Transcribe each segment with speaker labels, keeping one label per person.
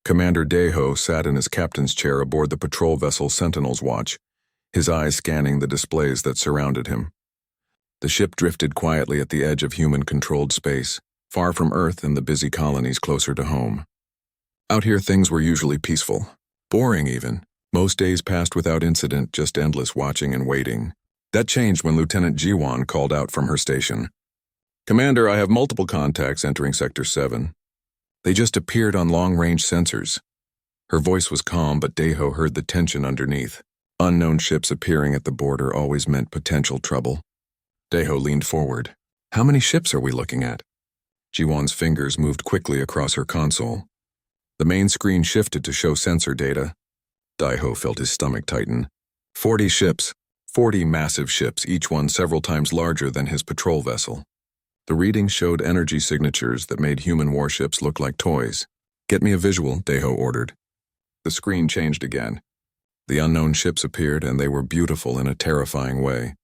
Speaker 1: Commander Daeho sat in his captain's chair aboard the patrol vessel Sentinel's Watch, his eyes scanning the displays that surrounded him. The ship drifted quietly at the edge of human-controlled space, far from Earth and the busy colonies closer to home. Out here things were usually peaceful, boring even. Most days passed without incident, just endless watching and waiting. That changed when Lieutenant Jiwon called out from her station. "Commander, I have multiple contacts entering Sector 7. They just appeared on long-range sensors." Her voice was calm, but Daeho heard the tension underneath. Unknown ships appearing at the border always meant potential trouble. Daeho leaned forward. "How many ships are we looking at?" Jiwon's fingers moved quickly across her console. The main screen shifted to show sensor data. Daeho felt his stomach tighten. 40 ships. 40 massive ships, each one several times larger than his patrol vessel. The readings showed energy signatures that made human warships look like toys. "Get me a visual," Daeho ordered. The screen changed again. The unknown ships appeared, and they were beautiful in a terrifying way.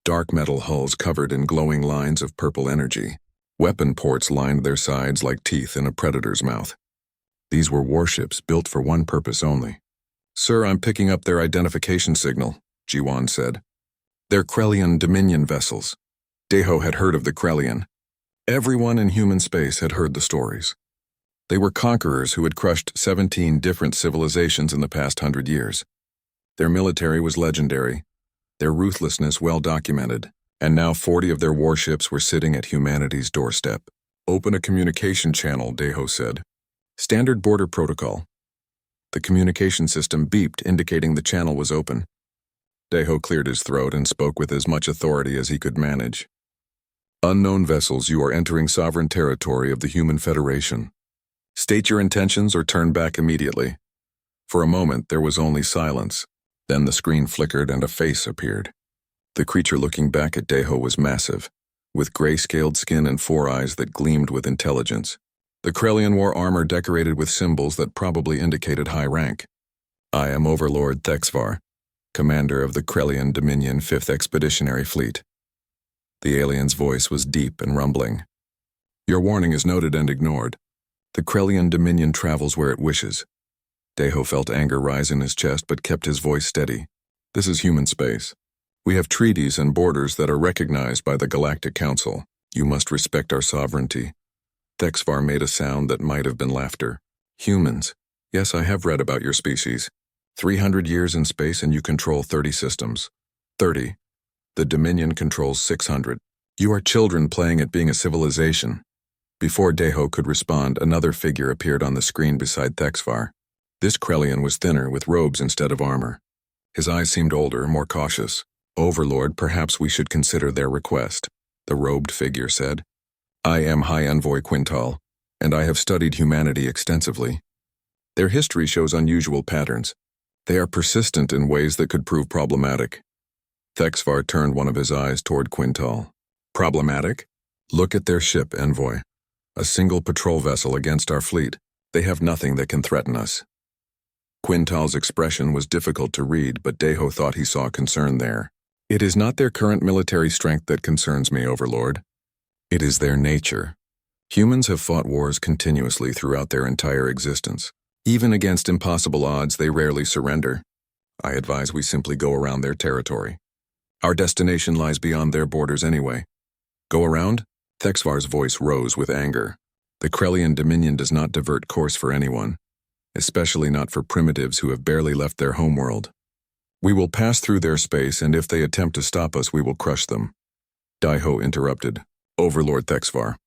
Speaker 1: Dark metal hulls covered in glowing lines of purple energy. Weapon ports lined their sides like teeth in a predator's mouth. These were warships built for one purpose only. "Sir, I'm picking up their identification signal," Jiwon said. "They're Krellian Dominion vessels." Daeho had heard of the Krellian. Everyone in human space had heard the stories. They were conquerors who had crushed 17 different civilizations in the past 100 years. Their military was legendary, their ruthlessness well documented, and now 40 of their warships were sitting at humanity's doorstep. "Open a communication channel," Daeho said. "Standard border protocol." The communication system beeped, indicating the channel was open. Daeho cleared his throat and spoke with as much authority as he could manage. "Unknown vessels, you are entering sovereign territory of the Human Federation. State your intentions or turn back immediately." For a moment, there was only silence. Then the screen flickered and a face appeared. The creature looking back at Daeho was massive, with gray-scaled skin and 4 eyes that gleamed with intelligence. The Krellian wore armor decorated with symbols that probably indicated high rank. "I am Overlord Thexvar, commander of the Krellian Dominion 5th Expeditionary Fleet." The alien's voice was deep and rumbling. "Your warning is noted and ignored. The Krellian Dominion travels where it wishes." Daeho felt anger rise in his chest but kept his voice steady. "This is human space. We have treaties and borders that are recognized by the Galactic Council. You must respect our sovereignty." Thexvar made a sound that might have been laughter. "Humans. Yes, I have read about your species. 300 years in space and you control 30 systems. 30. The Dominion controls 600. You are children playing at being a civilization." Before Daeho could respond, another figure appeared on the screen beside Thexvar. This Krellian was thinner, with robes instead of armor. His eyes seemed older, more cautious. "Overlord, perhaps we should consider their request," the robed figure said. "I am High Envoy Quintal, and I have studied humanity extensively. Their history shows unusual patterns. They are persistent in ways that could prove problematic." Thexvar turned one of his eyes toward Quintal. "Problematic? Look at their ship, Envoy. A single patrol vessel against our fleet. They have nothing that can threaten us." Quintal's expression was difficult to read, but Daeho thought he saw concern there. "It is not their current military strength that concerns me, Overlord. It is their nature. Humans have fought wars continuously throughout their entire existence. Even against impossible odds, they rarely surrender. I advise we simply go around their territory. Our destination lies beyond their borders anyway." "Go around?" Thexvar's voice rose with anger. "The Krellian Dominion does not divert course for anyone, especially not for primitives who have barely left their homeworld. We will pass through their space, and if they attempt to stop us, we will crush them." Daeho interrupted. "Overlord Thexvar,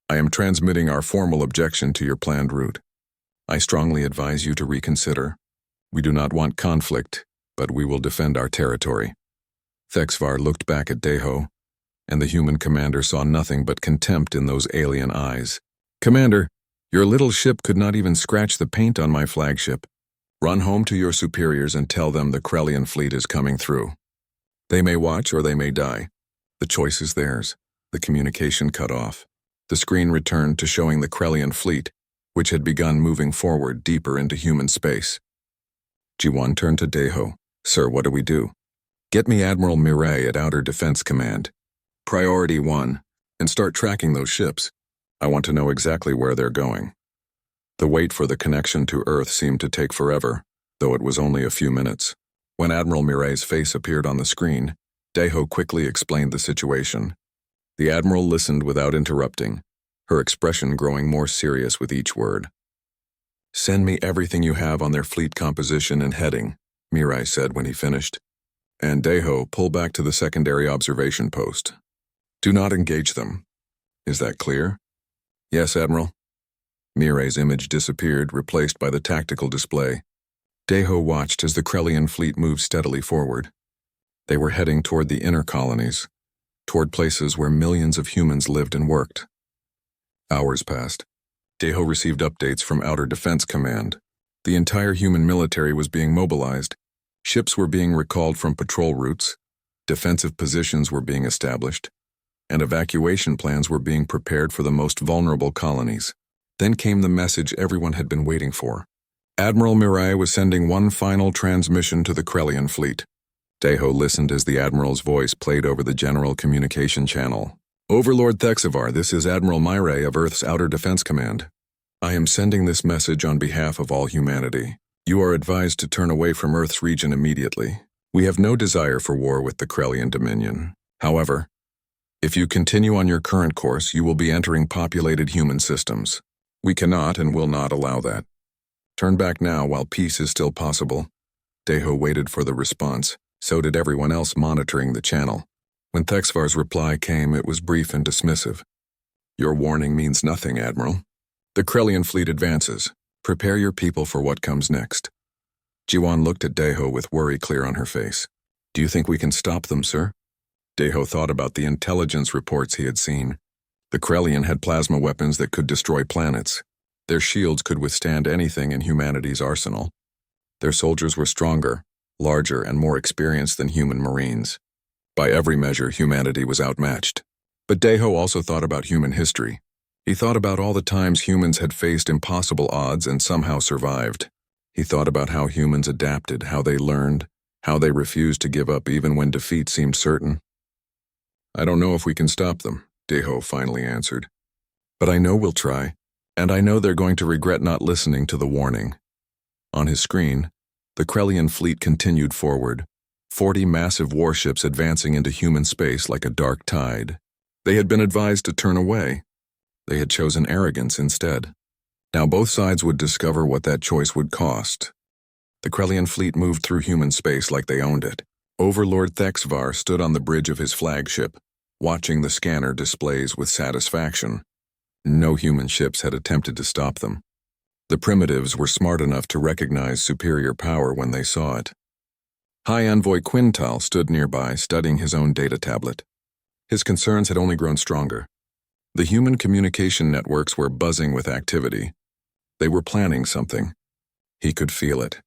Speaker 1: I am transmitting our formal objection to your planned route. I strongly advise you to reconsider. We do not want conflict, but we will defend our territory." Thexvar looked back at Daeho, and the human commander saw nothing but contempt in those alien eyes. "Commander, your little ship could not even scratch the paint on my flagship. Run home to your superiors and tell them the Krellian fleet is coming through. They may watch or they may die. The choice is theirs." The communication cut off. The screen returned to showing the Krellian fleet, which had begun moving forward deeper into human space. Jiwon turned to Daeho. "Sir, what do we do?" "Get me Admiral Mireille at Outer Defense Command. Priority 1, and start tracking those ships. I want to know exactly where they're going." The wait for the connection to Earth seemed to take forever, though it was only a few minutes. When Admiral Mirai's face appeared on the screen, Deho quickly explained the situation. The Admiral listened without interrupting, her expression growing more serious with each word. "Send me everything you have on their fleet composition and heading," Mirai said when he finished. "And Deho, pull back to the secondary observation post. Do not engage them. Is that clear?" "Yes, Admiral." Mirai's image disappeared, replaced by the tactical display. Deho watched as the Krellian fleet moved steadily forward. They were heading toward the inner colonies, toward places where millions of humans lived and worked. Hours passed. Deho received updates from Outer Defense Command. The entire human military was being mobilized. Ships were being recalled from patrol routes, defensive positions were being established, and evacuation plans were being prepared for the most vulnerable colonies. Then came the message everyone had been waiting for. Admiral Mirai was sending one final transmission to the Krellian fleet. Deho listened as the Admiral's voice played over the general communication channel. "Overlord Thexavar, this is Admiral Mirai of Earth's Outer Defense Command. I am sending this message on behalf of all humanity. You are advised to turn away from Earth's region immediately. We have no desire for war with the Krellian Dominion. However, if you continue on your current course, you will be entering populated human systems. We cannot and will not allow that. Turn back now while peace is still possible." Deho waited for the response. So did everyone else monitoring the channel. When Thexvar's reply came, it was brief and dismissive. "Your warning means nothing, Admiral. The Krellian fleet advances. Prepare your people for what comes next." Jiwan looked at Deho with worry clear on her face. "Do you think we can stop them, sir?" Deho thought about the intelligence reports he had seen. The Krellian had plasma weapons that could destroy planets. Their shields could withstand anything in humanity's arsenal. Their soldiers were stronger, larger, and more experienced than human Marines. By every measure, humanity was outmatched. But Deho also thought about human history. He thought about all the times humans had faced impossible odds and somehow survived. He thought about how humans adapted, how they learned, how they refused to give up even when defeat seemed certain. "I don't know if we can stop them," Deho finally answered. "But I know we'll try, and I know they're going to regret not listening to the warning." On his screen, the Krellian fleet continued forward, 40 massive warships advancing into human space like a dark tide. They had been advised to turn away. They had chosen arrogance instead. Now both sides would discover what that choice would cost. The Krellian fleet moved through human space like they owned it. Overlord Thexvar stood on the bridge of his flagship, watching the scanner displays with satisfaction. No human ships had attempted to stop them. The primitives were smart enough to recognize superior power when they saw it. High Envoy Quintal stood nearby, studying his own data tablet. His concerns had only grown stronger. The human communication networks were buzzing with activity. They were planning something. He could feel it.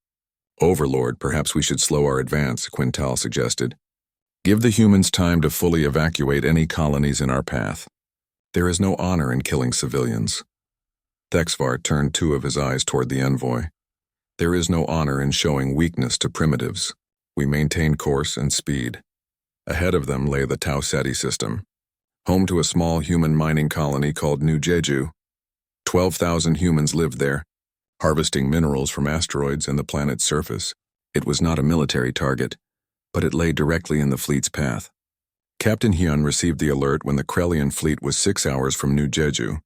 Speaker 1: "Overlord, perhaps we should slow our advance," Quintal suggested. "Give the humans time to fully evacuate any colonies in our path. There is no honor in killing civilians." Thexvar turned two of his eyes toward the envoy. "There is no honor in showing weakness to primitives." We maintained course and speed. Ahead of them lay the Tau Ceti system, home to a small human mining colony called New Jeju. 12,000 humans lived there, harvesting minerals from asteroids and the planet's surface. It was not a military target, but it lay directly in the fleet's path. Captain Hyun received the alert when the Krellian fleet was 6 hours from New Jeju.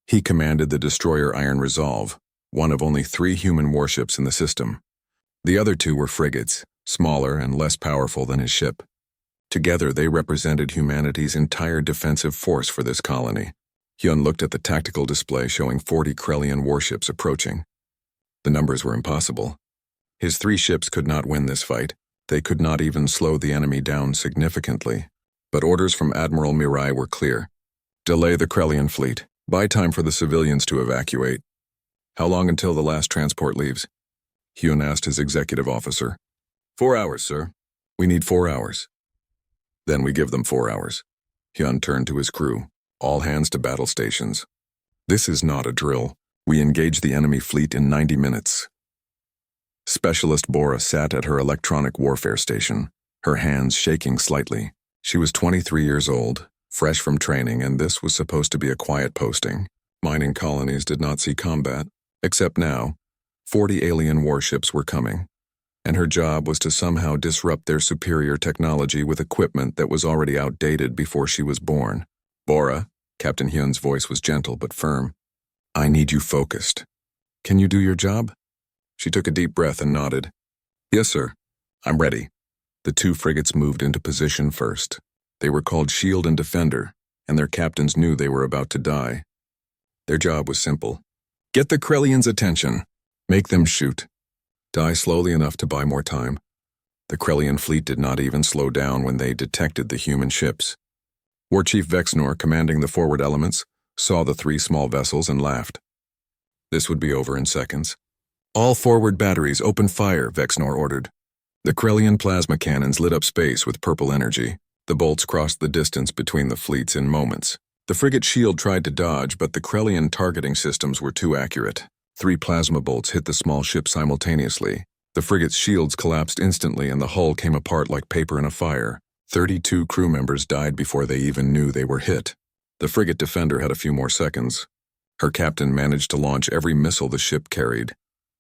Speaker 1: He commanded the destroyer Iron Resolve, one of only 3 human warships in the system. The other 2 were frigates, smaller and less powerful than his ship. Together, they represented humanity's entire defensive force for this colony. Hyun looked at the tactical display showing 40 Krellian warships approaching. The numbers were impossible. His 3 ships could not win this fight. They could not even slow the enemy down significantly. But orders from Admiral Mirai were clear. Delay the Krellian fleet. Buy time for the civilians to evacuate. "How long until the last transport leaves?" Hyun asked his executive officer. 4 hours, sir. We need 4 hours. Then we give them 4 hours. Hyun turned to his crew. All hands to battle stations. This is not a drill. We engage the enemy fleet in 90 minutes. Specialist Bora sat at her electronic warfare station, her hands shaking slightly. She was 23 years old, fresh from training, and this was supposed to be a quiet posting. Mining colonies did not see combat. Except now, 40 alien warships were coming, and her job was to somehow disrupt their superior technology with equipment that was already outdated before she was born. Bora, Captain Hyun's voice was gentle but firm. I need you focused. Can you do your job? She took a deep breath and nodded. Yes, sir. I'm ready. The two frigates moved into position first. They were called Shield and Defender, and their captains knew they were about to die. Their job was simple. Get the Krellians' attention. Make them shoot. Die slowly enough to buy more time. The Krellian fleet did not even slow down when they detected the human ships. War Chief Vexnor, commanding the forward elements, saw the three small vessels and laughed. This would be over in seconds. All forward batteries open fire, Vexnor ordered. The Krellian plasma cannons lit up space with purple energy. The bolts crossed the distance between the fleets in moments. The frigate Shield tried to dodge, but the Krellian targeting systems were too accurate. 3 plasma bolts hit the small ship simultaneously. The frigate's shields collapsed instantly and the hull came apart like paper in a fire. 32 crew members died before they even knew they were hit. The frigate Defender had a few more seconds. Her captain managed to launch every missile the ship carried.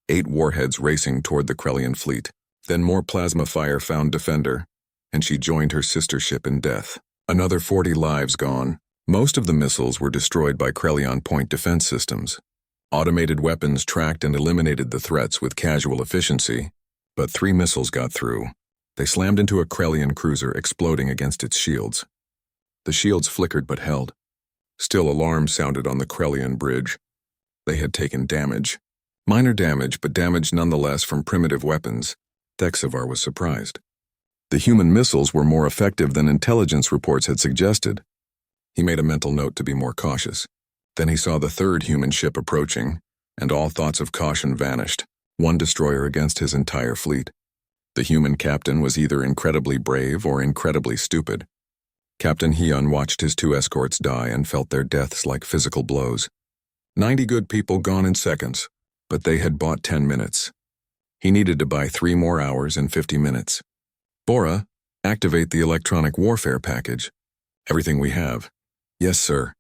Speaker 1: 8 warheads racing toward the Krellian fleet. Then more plasma fire found Defender, and she joined her sister ship in death. Another 40 lives gone. Most of the missiles were destroyed by Krellian point defense systems. Automated weapons tracked and eliminated the threats with casual efficiency, but 3 missiles got through. They slammed into a Krellian cruiser, exploding against its shields. The shields flickered but held. Still, alarms sounded on the Krellian bridge. They had taken damage. Minor damage, but damage nonetheless from primitive weapons. Thexavar was surprised. The human missiles were more effective than intelligence reports had suggested. He made a mental note to be more cautious. Then he saw the 3rd human ship approaching, and all thoughts of caution vanished. 1 destroyer against his entire fleet. The human captain was either incredibly brave or incredibly stupid. Captain Hyun watched his 2 escorts die and felt their deaths like physical blows. 90 good people gone in seconds, but they had bought 10 minutes. He needed to buy 3 more hours and 50 minutes. Bora, activate the electronic warfare package. Everything we have. Yes, sir.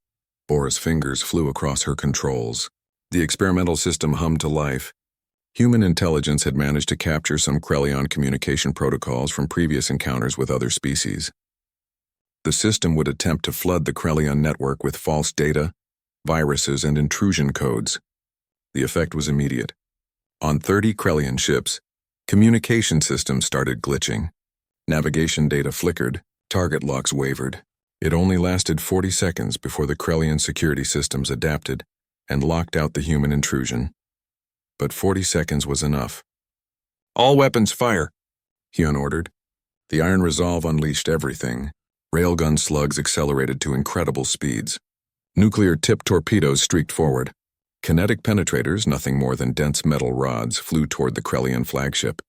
Speaker 1: Bora's fingers flew across her controls. The experimental system hummed to life. Human intelligence had managed to capture some Krellian communication protocols from previous encounters with other species. The system would attempt to flood the Krellian network with false data, viruses, and intrusion codes. The effect was immediate. On 30 Krellian ships, communication systems started glitching. Navigation data flickered, target locks wavered. It only lasted 40 seconds before the Krellian security systems adapted and locked out the human intrusion. But 40 seconds was enough. All weapons fire, Hyun ordered. The Iron Resolve unleashed everything. Railgun slugs accelerated to incredible speeds. Nuclear-tipped torpedoes streaked forward. Kinetic penetrators, nothing more than dense metal rods, flew toward the Krellian flagship.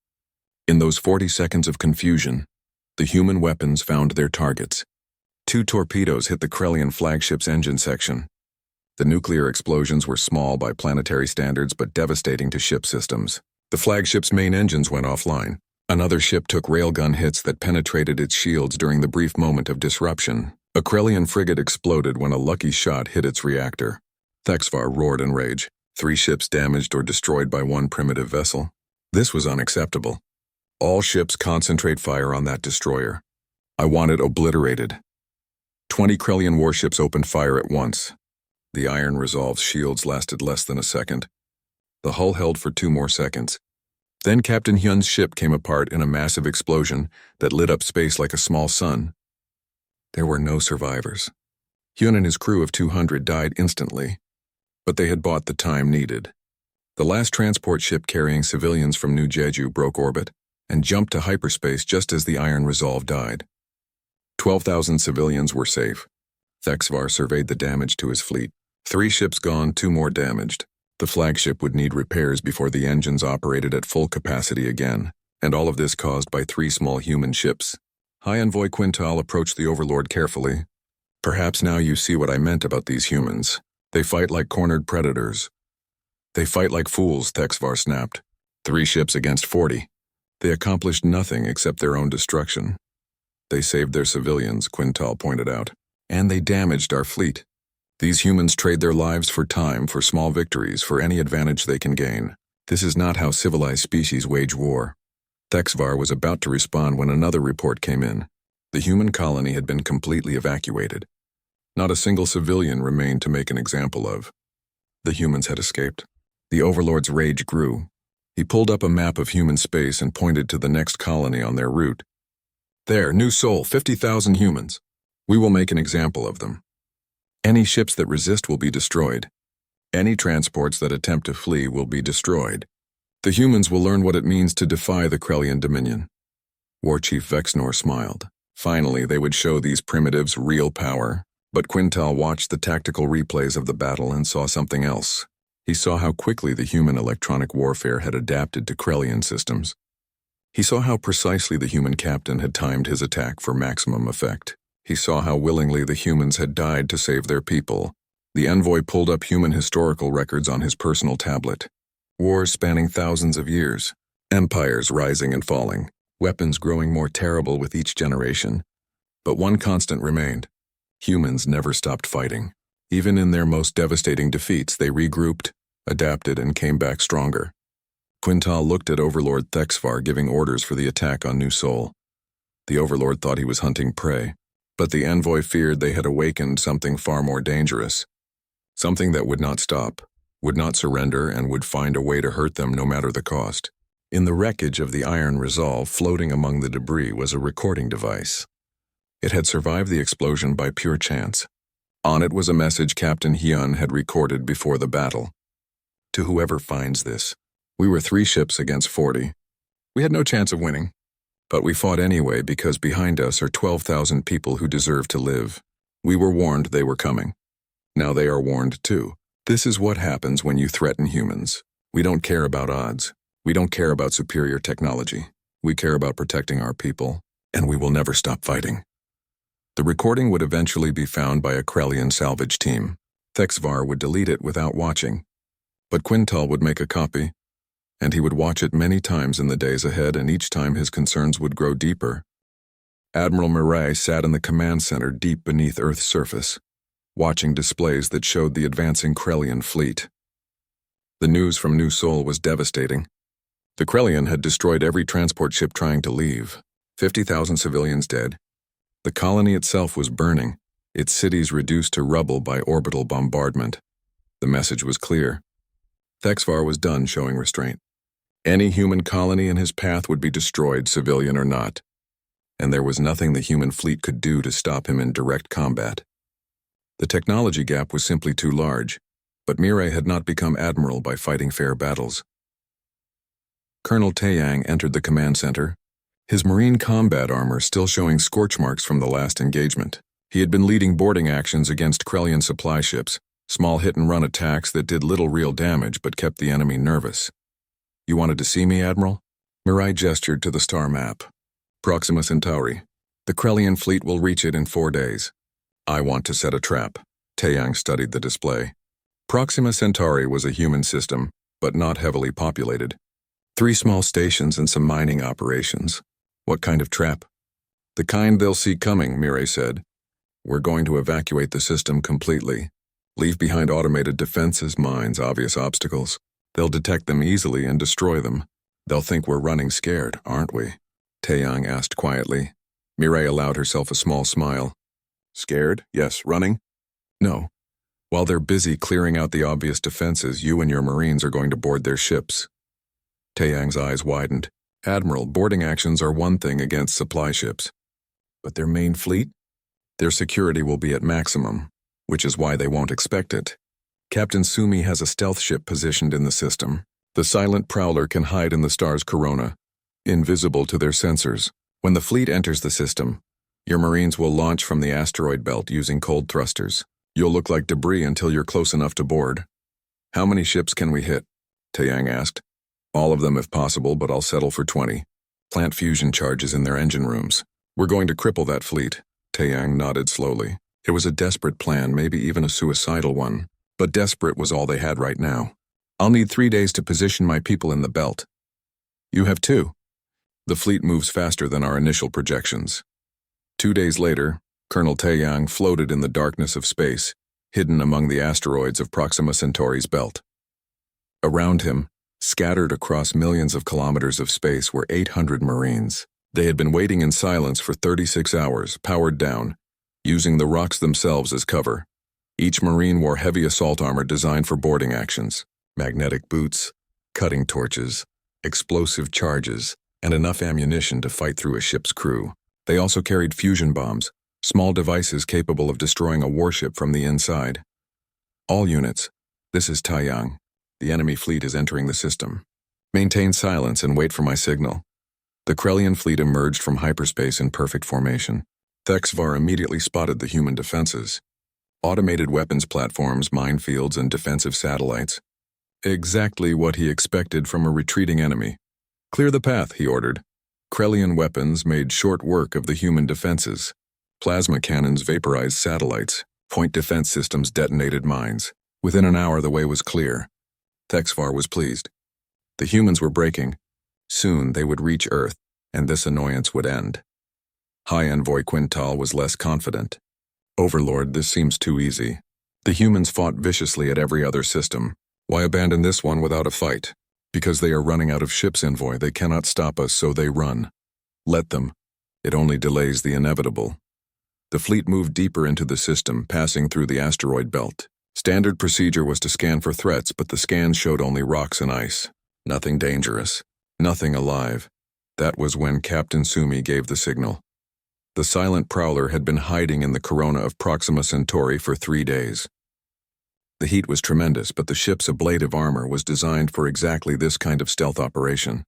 Speaker 1: In those 40 seconds of confusion, the human weapons found their targets. 2 torpedoes hit the Krellian flagship's engine section. The nuclear explosions were small by planetary standards but devastating to ship systems. The flagship's main engines went offline. Another ship took railgun hits that penetrated its shields during the brief moment of disruption. A Krellian frigate exploded when a lucky shot hit its reactor. Thexavar roared in rage. 3 ships damaged or destroyed by 1 primitive vessel. This was unacceptable. All ships concentrate fire on that destroyer. I want it obliterated. 20 Krellian warships opened fire at once. The Iron Resolve's shields lasted less than a second. The hull held for 2 more seconds. Then Captain Hyun's ship came apart in a massive explosion that lit up space like a small sun. There were no survivors. Hyun and his crew of 200 died instantly, but they had bought the time needed. The last transport ship carrying civilians from New Jeju broke orbit and jumped to hyperspace just as the Iron Resolve died. 12,000 civilians were safe. Thexavar surveyed the damage to his fleet. 3 ships gone, 2 more damaged. The flagship would need repairs before the engines operated at full capacity again, and all of this caused by 3 small human ships. High Envoy Quintal approached the Overlord carefully. Perhaps now you see what I meant about these humans. They fight like cornered predators. They fight like fools, Thexavar snapped. 3 ships against 40. They accomplished nothing except their own destruction. They saved their civilians, Quintal pointed out. And they damaged our fleet. These humans trade their lives for time, for small victories, for any advantage they can gain. This is not how civilized species wage war. Thexvar was about to respond when another report came in. The human colony had been completely evacuated. Not a single civilian remained to make an example of. The humans had escaped. The Overlord's rage grew. He pulled up a map of human space and pointed to the next colony on their route. There, New Sol, 50,000 humans. We will make an example of them. Any ships that resist will be destroyed. Any transports that attempt to flee will be destroyed. The humans will learn what it means to defy the Krellian dominion. War Chief Vexnor smiled. Finally, they would show these primitives real power. But Quintal watched the tactical replays of the battle and saw something else. He saw how quickly the human electronic warfare had adapted to Krellian systems. He saw how precisely the human captain had timed his attack for maximum effect. He saw how willingly the humans had died to save their people. The envoy pulled up human historical records on his personal tablet. Wars spanning thousands of years, empires rising and falling, weapons growing more terrible with each generation. But one constant remained. Humans never stopped fighting. Even in their most devastating defeats, they regrouped, adapted, and came back stronger. Quintal looked at Overlord Thexvar giving orders for the attack on New Sol. The Overlord thought he was hunting prey, but the envoy feared they had awakened something far more dangerous. Something that would not stop, would not surrender, and would find a way to hurt them no matter the cost. In the wreckage of the Iron Resolve, floating among the debris, was a recording device. It had survived the explosion by pure chance. On it was a message Captain Hyun had recorded before the battle. To whoever finds this, we were 3 ships against 40. We had no chance of winning, but we fought anyway because behind us are 12,000 people who deserve to live. We were warned they were coming. Now they are warned too. This is what happens when you threaten humans. We don't care about odds. We don't care about superior technology. We care about protecting our people, and we will never stop fighting. The recording would eventually be found by a Krellian salvage team. Thexvar would delete it without watching, but Quintal would make a copy, and he would watch it many times in the days ahead, and each time his concerns would grow deeper. Admiral Mirai sat in the command center deep beneath Earth's surface, watching displays that showed the advancing Krellian fleet. The news from New Sol was devastating. The Krellian had destroyed every transport ship trying to leave. 50,000 civilians dead. The colony itself was burning, its cities reduced to rubble by orbital bombardment. The message was clear. Thexvar was done showing restraint. Any human colony in his path would be destroyed, civilian or not, and there was nothing the human fleet could do to stop him in direct combat. The technology gap was simply too large, but Mirai had not become admiral by fighting fair battles. Colonel Taeyang entered the command center, his marine combat armor still showing scorch marks from the last engagement. He had been leading boarding actions against Krellian supply ships, small hit-and-run attacks that did little real damage but kept the enemy nervous. You wanted to see me, Admiral? Mirai gestured to the star map. Proxima Centauri. The Krellian fleet will reach it in 4 days. I want to set a trap. Taeyang studied the display. Proxima Centauri was a human system, but not heavily populated. 3 small stations and some mining operations. What kind of trap? The kind they'll see coming, Mirai said. We're going to evacuate the system completely. Leave behind automated defenses, mines, obvious obstacles. They'll detect them easily and destroy them. They'll think we're running scared, aren't we? Taeyang asked quietly. Mirai allowed herself a small smile. Scared? Yes. Running? No. While they're busy clearing out the obvious defenses, you and your Marines are going to board their ships. Taeyang's eyes widened. Admiral, boarding actions are one thing against supply ships. But their main fleet? Their security will be at maximum, which is why they won't expect it. Captain Sumi has a stealth ship positioned in the system. The silent prowler can hide in the star's corona, invisible to their sensors. When the fleet enters the system, your Marines will launch from the asteroid belt using cold thrusters. You'll look like debris until you're close enough to board. How many ships can we hit? Taeyang asked. All of them if possible, but I'll settle for 20. Plant fusion charges in their engine rooms. We're going to cripple that fleet. Taeyang nodded slowly. It was a desperate plan, maybe even a suicidal one. But desperate was all they had right now. I'll need 3 days to position my people in the belt. You have 2. The fleet moves faster than our initial projections. 2 days later, Colonel Taeyang floated in the darkness of space, hidden among the asteroids of Proxima Centauri's belt. Around him, scattered across millions of kilometers of space, were 800 Marines. They had been waiting in silence for 36 hours, powered down, using the rocks themselves as cover. Each Marine wore heavy assault armor designed for boarding actions: magnetic boots, cutting torches, explosive charges, and enough ammunition to fight through a ship's crew. They also carried fusion bombs, small devices capable of destroying a warship from the inside. All units, this is Taiyang. The enemy fleet is entering the system. Maintain silence and wait for my signal. The Krellian fleet emerged from hyperspace in perfect formation. Thexvar immediately spotted the human defenses. Automated weapons platforms, minefields, and defensive satellites. Exactly what he expected from a retreating enemy. Clear the path, he ordered. Krellian weapons made short work of the human defenses. Plasma cannons vaporized satellites. Point defense systems detonated mines. Within an hour, the way was clear. Thexvar was pleased. The humans were breaking. Soon they would reach Earth, and this annoyance would end. High Envoy Quintal was less confident. Overlord, this seems too easy. The humans fought viciously at every other system. Why abandon this one without a fight? Because they are running out of ships, Envoy. They cannot stop us, so they run. Let them. It only delays the inevitable. The fleet moved deeper into the system, passing through the asteroid belt. Standard procedure was to scan for threats, but the scans showed only rocks and ice. Nothing dangerous. Nothing alive. That was when Captain Sumi gave the signal. The silent prowler had been hiding in the corona of Proxima Centauri for 3 days. The heat was tremendous, but the ship's ablative armor was designed for exactly this kind of stealth operation.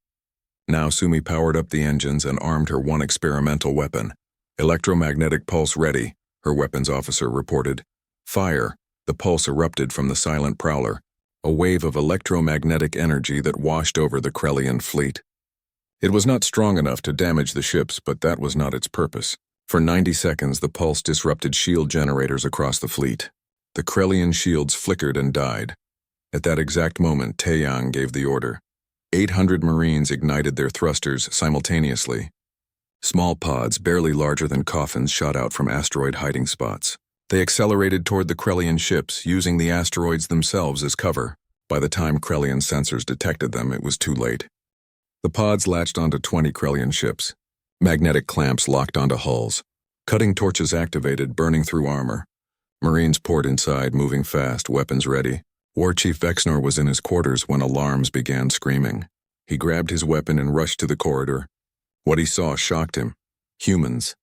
Speaker 1: Now Sumi powered up the engines and armed her one experimental weapon. Electromagnetic pulse ready, her weapons officer reported. Fire. The pulse erupted from the silent prowler, a wave of electromagnetic energy that washed over the Krellian fleet. It was not strong enough to damage the ships, but that was not its purpose. For 90 seconds, the pulse disrupted shield generators across the fleet. The Krellian shields flickered and died. At that exact moment, Taeyang gave the order. 800 Marines ignited their thrusters simultaneously. Small pods, barely larger than coffins, shot out from asteroid hiding spots. They accelerated toward the Krellian ships, using the asteroids themselves as cover. By the time Krellian sensors detected them, it was too late. The pods latched onto 20 Krellian ships. Magnetic clamps locked onto hulls. Cutting torches activated, burning through armor. Marines poured inside, moving fast, weapons ready. War Chief Vexnor was in his quarters when alarms began screaming. He grabbed his weapon and rushed to the corridor. What he saw shocked him. Humans.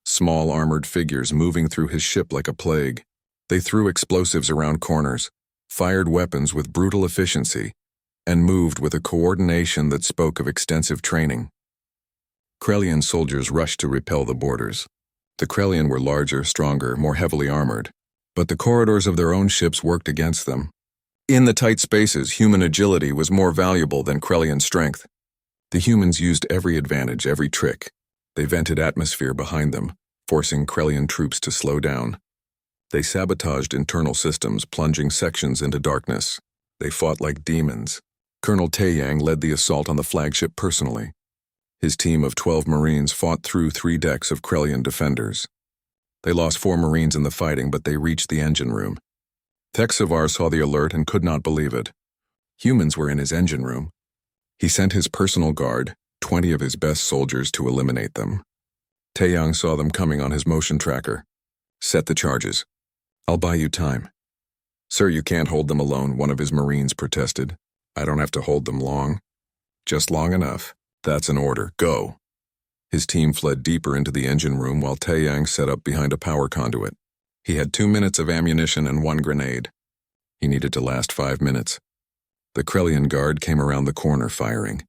Speaker 1: Small armored figures moving through his ship like a plague. They threw explosives around corners, fired weapons with brutal efficiency, and moved with a coordination that spoke of extensive training. Krellian soldiers rushed to repel the boarders. The Krellian were larger, stronger, more heavily armored, but the corridors of their own ships worked against them. In the tight spaces, human agility was more valuable than Krellian strength. The humans used every advantage, every trick. They vented atmosphere behind them, forcing Krellian troops to slow down. They sabotaged internal systems, plunging sections into darkness. They fought like demons. Colonel Taeyang led the assault on the flagship personally. His team of 12 Marines fought through 3 decks of Krellian defenders. They lost 4 Marines in the fighting, but they reached the engine room. Thexvar saw the alert and could not believe it. Humans were in his engine room. He sent his personal guard, 20 of his best soldiers, to eliminate them. Taeyang saw them coming on his motion tracker. Set the charges. I'll buy you time. Sir, you can't hold them alone, one of his Marines protested. I don't have to hold them long. Just long enough. That's an order. Go. His team fled deeper into the engine room while Taeyang set up behind a power conduit. He had 2 minutes of ammunition and 1 grenade. He needed to last 5 minutes. The Krellian guard came around the corner firing.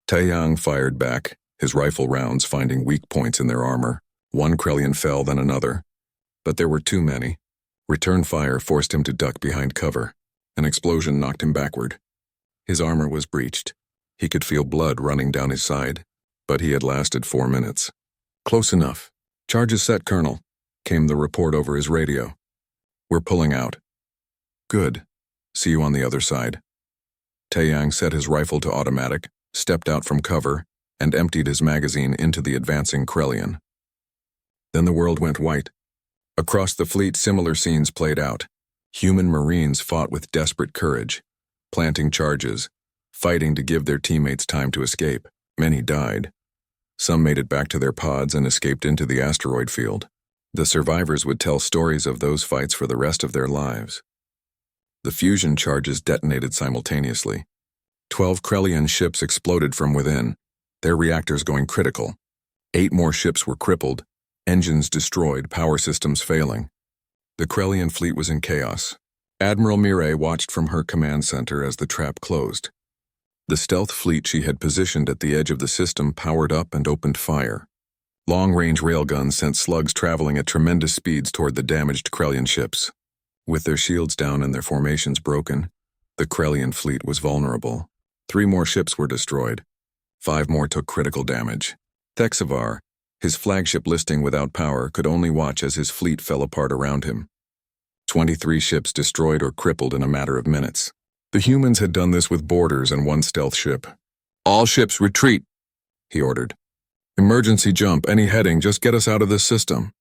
Speaker 1: Taeyang fired back, his rifle rounds finding weak points in their armor. 1 Krellian fell, then another. But there were too many. Return fire forced him to duck behind cover. An explosion knocked him backward. His armor was breached. He could feel blood running down his side, but he had lasted 4 minutes. Close enough. Charges set, Colonel, came the report over his radio. We're pulling out. Good. See you on the other side. Taeyang set his rifle to automatic, stepped out from cover, and emptied his magazine into the advancing Krellian. Then the world went white. Across the fleet, similar scenes played out. Human Marines fought with desperate courage, planting charges, fighting to give their teammates time to escape. Many died. Some made it back to their pods and escaped into the asteroid field. The survivors would tell stories of those fights for the rest of their lives. The fusion charges detonated simultaneously. 12 Krellian ships exploded from within, their reactors going critical. 8 more ships were crippled, engines destroyed, power systems failing. The Krellian fleet was in chaos. Admiral Mireille watched from her command center as the trap closed. The stealth fleet she had positioned at the edge of the system powered up and opened fire. Long-range railguns sent slugs traveling at tremendous speeds toward the damaged Krellian ships. With their shields down and their formations broken, the Krellian fleet was vulnerable. 3 more ships were destroyed. 5 more took critical damage. Thexvar, his flagship listing without power, could only watch as his fleet fell apart around him. 23 ships destroyed or crippled in a matter of minutes. The humans had done this with boarders and 1 stealth ship. "All ships retreat," he ordered. "Emergency jump, any heading, just get us out of this system."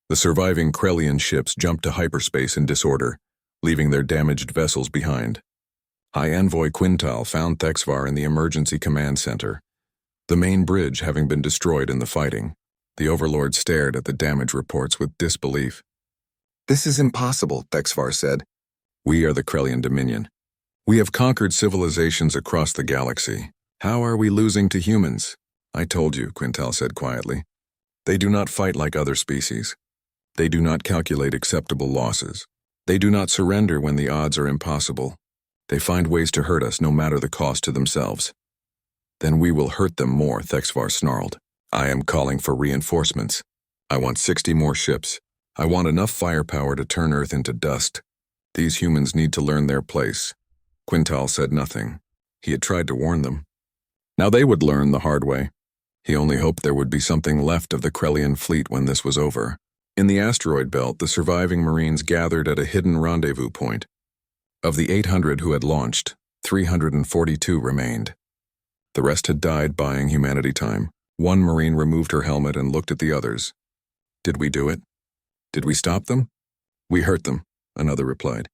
Speaker 1: The surviving Krellian ships jumped to hyperspace in disorder, leaving their damaged vessels behind. High Envoy Quintal found Thexvar in the emergency command center, the main bridge having been destroyed in the fighting. The Overlord stared at the damage reports with disbelief. "This is impossible," Thexvar said. "We are the Krellian Dominion. We have conquered civilizations across the galaxy. How are we losing to humans?" "I told you," Quintal said quietly. "They do not fight like other species. They do not calculate acceptable losses. They do not surrender when the odds are impossible. They find ways to hurt us no matter the cost to themselves." "Then we will hurt them more," Thexvar snarled. "I am calling for reinforcements. I want 60 more ships. I want enough firepower to turn Earth into dust. These humans need to learn their place." Quintal said nothing. He had tried to warn them. Now they would learn the hard way. He only hoped there would be something left of the Krellian fleet when this was over. In the asteroid belt, the surviving Marines gathered at a hidden rendezvous point. Of the 800 who had launched, 342 remained. The rest had died buying humanity time. 1 Marine removed her helmet and looked at the others. "Did we do it? Did we stop them?" "We hurt them," another replied.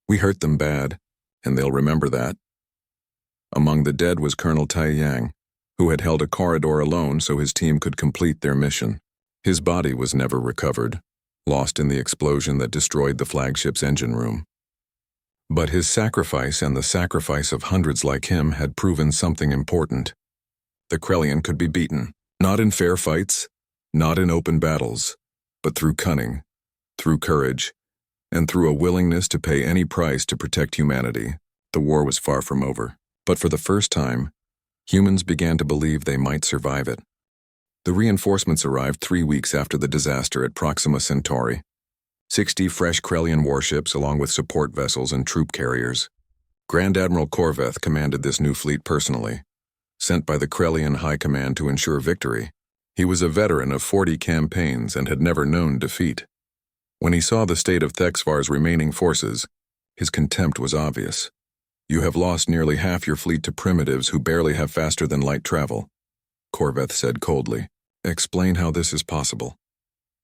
Speaker 1: "We hurt them bad, and they'll remember that." Among the dead was Colonel Tai Yang, who had held a corridor alone so his team could complete their mission. His body was never recovered, lost in the explosion that destroyed the flagship's engine room. But his sacrifice and the sacrifice of hundreds like him had proven something important. The Krellian could be beaten, not in fair fights, not in open battles, but through cunning, through courage, and through a willingness to pay any price to protect humanity. The war was far from over, but for the first time, humans began to believe they might survive it. The reinforcements arrived 3 weeks after the disaster at Proxima Centauri. 60 fresh Krellian warships along with support vessels and troop carriers. Grand Admiral Korveth commanded this new fleet personally, sent by the Krellian High Command to ensure victory. He was a veteran of 40 campaigns and had never known defeat. When he saw the state of Thexvar's remaining forces, his contempt was obvious. "You have lost nearly half your fleet to primitives who barely have faster-than-light travel," Korveth said coldly. "Explain how this is possible."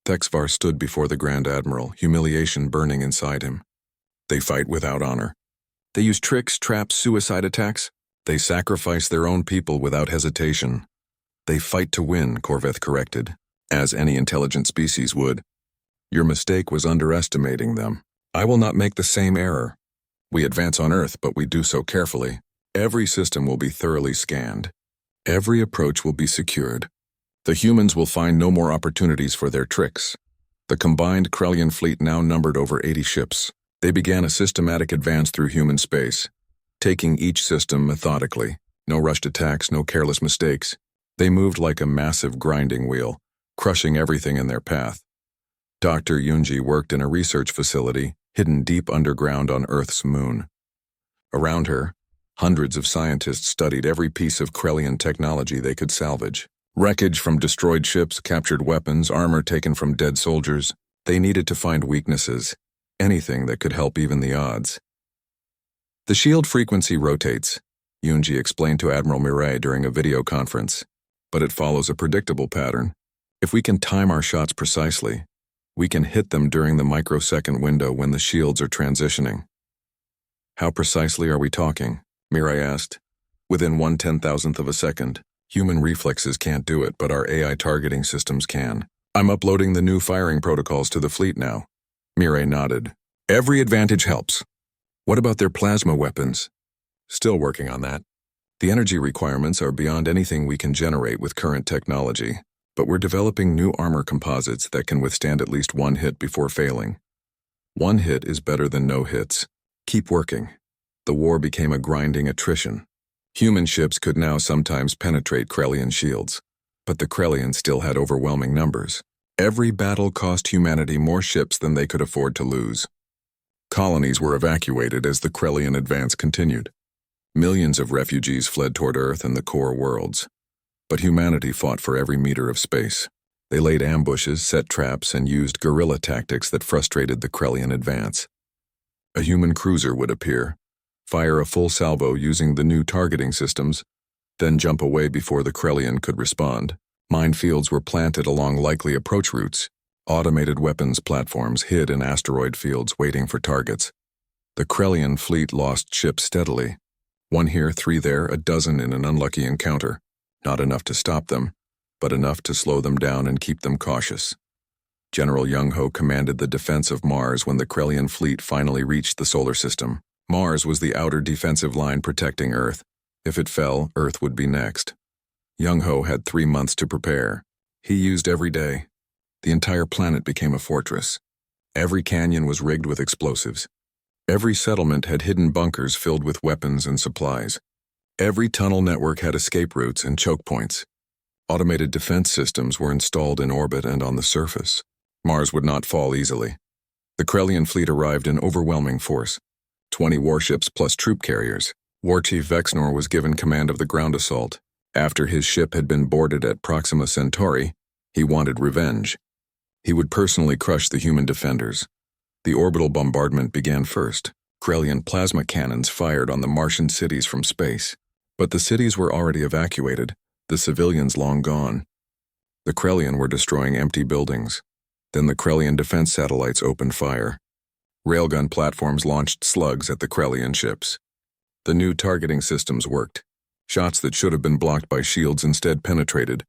Speaker 1: Thexvar stood before the Grand Admiral, humiliation burning inside him. "They fight without honor. They use tricks, traps, suicide attacks. They sacrifice their own people without hesitation. They fight to win," Korveth corrected, "as any intelligent species would. Your mistake was underestimating them. I will not make the same error. We advance on Earth, but we do so carefully. Every system will be thoroughly scanned. Every approach will be secured. The humans will find no more opportunities for their tricks." The combined Krellian fleet now numbered over 80 ships. They began a systematic advance through human space, taking each system methodically. No rushed attacks, no careless mistakes. They moved like a massive grinding wheel, crushing everything in their path. Dr. Yunji worked in a research facility, hidden deep underground on Earth's moon. Around her, hundreds of scientists studied every piece of Krellian technology they could salvage. Wreckage from destroyed ships, captured weapons, armor taken from dead soldiers. They needed to find weaknesses, anything that could help even the odds. "The shield frequency rotates," Yunji explained to Admiral Mireille during a video conference, "but it follows a predictable pattern. If we can time our shots precisely, We can hit them during the microsecond window when the shields are transitioning. How precisely are we talking? Mirai asked. Within 1/10,000th of a second. Human reflexes can't do it, but our AI targeting systems can. I'm uploading the new firing protocols to the fleet now. Mirai nodded. Every advantage helps. What about their plasma weapons? Still working on that. The energy requirements are beyond anything we can generate with current technology, but we're developing new armor composites that can withstand at least one hit before failing. One hit is better than no hits. Keep working. The war became a grinding attrition. Human ships could now sometimes penetrate Krellian shields, but the Krellians still had overwhelming numbers. Every battle cost humanity more ships than they could afford to lose. Colonies were evacuated as the Krellian advance continued. Millions of refugees fled toward Earth and the core worlds. But humanity fought for every meter of space. They laid ambushes, set traps, and used guerrilla tactics that frustrated the Krellian advance. A human cruiser would appear, fire a full salvo using the new targeting systems, then jump away before the Krellian could respond. Minefields were planted along likely approach routes. Automated weapons platforms hid in asteroid fields waiting for targets. The Krellian fleet lost ships steadily. One here, 3 there, a dozen in an unlucky encounter. Not enough to stop them, but enough to slow them down and keep them cautious. General Young-ho commanded the defense of Mars when the Krellian fleet finally reached the solar system. Mars was the outer defensive line protecting Earth. If it fell, Earth would be next. Young-ho had 3 months to prepare. He used every day. The entire planet became a fortress. Every canyon was rigged with explosives. Every settlement had hidden bunkers filled with weapons and supplies. Every tunnel network had escape routes and choke points. Automated defense systems were installed in orbit and on the surface. Mars would not fall easily. The Krellian fleet arrived in overwhelming force. 20 warships plus troop carriers. War Chief Vexnor was given command of the ground assault. After his ship had been boarded at Proxima Centauri, he wanted revenge. He would personally crush the human defenders. The orbital bombardment began first. Krellian plasma cannons fired on the Martian cities from space. But the cities were already evacuated, the civilians long gone. The Krellian were destroying empty buildings. Then the Krellian defense satellites opened fire. Railgun platforms launched slugs at the Krellian ships. The new targeting systems worked. Shots that should have been blocked by shields instead penetrated,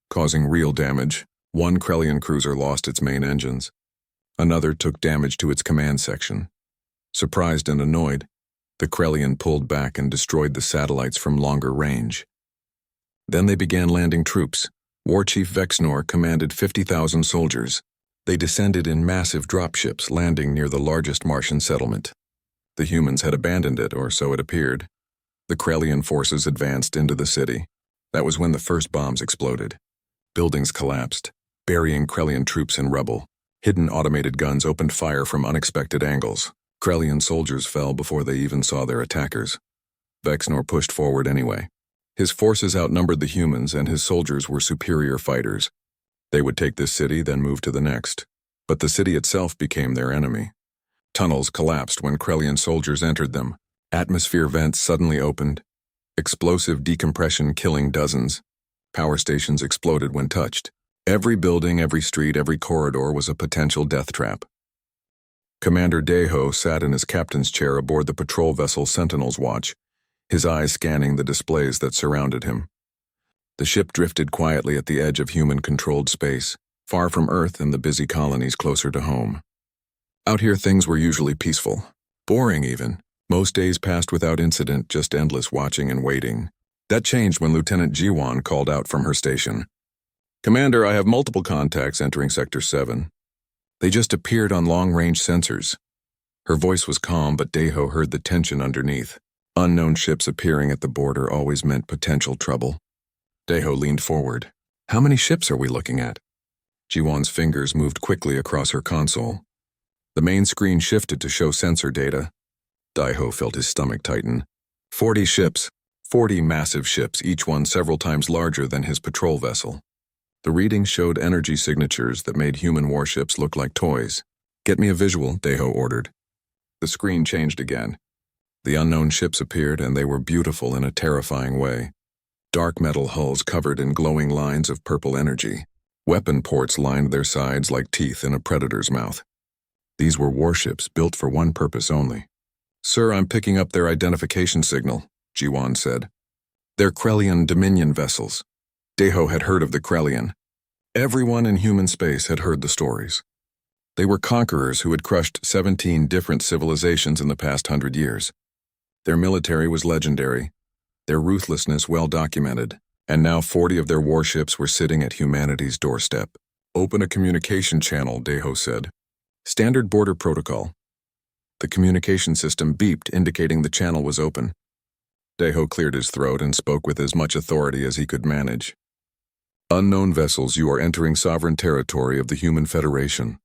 Speaker 1: causing real damage. One Krellian cruiser lost its main engines. Another took damage to its command section. Surprised and annoyed, the Krellian pulled back and destroyed the satellites from longer range. Then they began landing troops. War Chief Vexnor commanded 50,000 soldiers. They descended in massive dropships, landing near the largest Martian settlement. The humans had abandoned it, or so it appeared. The Krellian forces advanced into the city. That was when the first bombs exploded. Buildings collapsed, burying Krellian troops in rubble. Hidden automated guns opened fire from unexpected angles. Krellian soldiers fell before they even saw their attackers. Vexnor pushed forward anyway. His forces outnumbered the humans, and his soldiers were superior fighters. They would take this city, then move to the next. But the city itself became their enemy. Tunnels collapsed when Krellian soldiers entered them. Atmosphere vents suddenly opened. Explosive decompression killing dozens. Power stations exploded when touched. Every building, every street, every corridor was a potential death trap. Commander Daeho sat in his captain's chair aboard the patrol vessel Sentinel's Watch, his eyes scanning the displays that surrounded him. The ship drifted quietly at the edge of human-controlled space, far from Earth and the busy colonies closer to home. Out here things were usually peaceful, boring even. Most days passed without incident, just endless watching and waiting. That changed when Lieutenant Jiwon called out from her station. Commander, I have multiple contacts entering Sector 7. They just appeared on long-range sensors. Her voice was calm, but Daeho heard the tension underneath. Unknown ships appearing at the border always meant potential trouble. Daeho leaned forward. How many ships are we looking at? Jiwon's fingers moved quickly across her console. The main screen shifted to show sensor data. Daeho felt his stomach tighten. 40 ships. 40 massive ships, each one several times larger than his patrol vessel. The readings showed energy signatures that made human warships look like toys. Get me a visual, Daeho ordered. The screen changed again. The unknown ships appeared, and they were beautiful in a terrifying way. Dark metal hulls covered in glowing lines of purple energy. Weapon ports lined their sides like teeth in a predator's mouth. These were warships built for one purpose only. "Sir, I'm picking up their identification signal," Jiwan said. "They're Krellian Dominion vessels." Deho had heard of the Krellian. Everyone in human space had heard the stories. They were conquerors who had crushed 17 different civilizations in the past 100 years. Their military was legendary, their ruthlessness well documented, and now 40 of their warships were sitting at humanity's doorstep. "Open a communication channel," Deho said. "Standard border protocol." The communication system beeped, indicating the channel was open. Deho cleared his throat and spoke with as much authority as he could manage. "Unknown vessels, you are entering sovereign territory of the Human Federation.